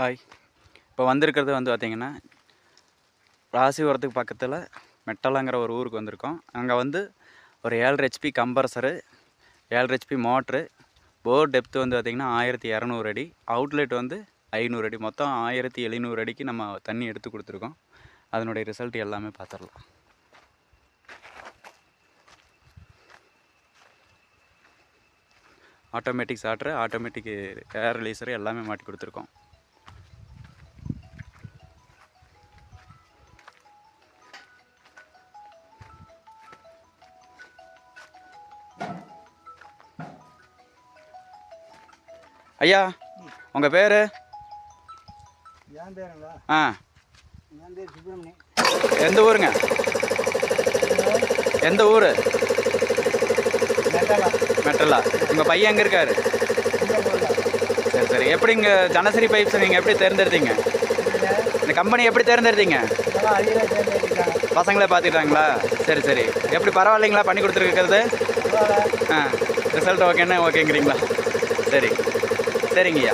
Hi. இப்போ வந்திருக்கிறது வந்து பார்த்திங்கன்னா, ராசிபுரத்துக்கு பக்கத்தில் மெட்டலாங்கிற ஒரு ஊருக்கு வந்திருக்கோம். அங்கே வந்து ஒரு 7.5 HP கம்ப்ரஸரு, 7.5 HP மோட்ரு, போர் டெப்த்து வந்து பார்த்திங்கன்னா 1200 அடி, அவுட்லெட் வந்து 500 அடி, மொத்தம் 1700 அடிக்கு நம்ம தண்ணி எடுத்து கொடுத்துருக்கோம். அதனுடைய ரிசல்ட் எல்லாமே பார்த்துடலாம். ஆட்டோமேட்டிக் சாட்ரு, ஆட்டோமேட்டிக் ஏர் ரிலீசரு எல்லாமே மாட்டி கொடுத்துருக்கோம். ஐயா, உங்கள் பேர்? என் பேருங்களா? ஆ, என் பேர் சுப்பிரமணி. எந்த ஊருங்க? எந்த ஊர்? மெட்டலா. மெட்டலா. உங்கள் பையன் எங்கே இருக்கார்? சரி சரி. எப்படி இங்கே ஜனசரி பைப்ஸ் நீங்கள் எப்படி தேர்ந்தெடுத்தீங்க? இந்த கம்பெனி எப்படி தேர்ந்தெடுத்தீங்க? பசங்களே பார்த்துக்கிட்டாங்களா? சரி சரி. எப்படி பரவாயில்லைங்களா பண்ணி கொடுத்துருக்கிறது? ஆ, ரிசல்ட் ஓகேன்னா ஓகேங்கிறீங்களா? சரி சரிங்கய்யா.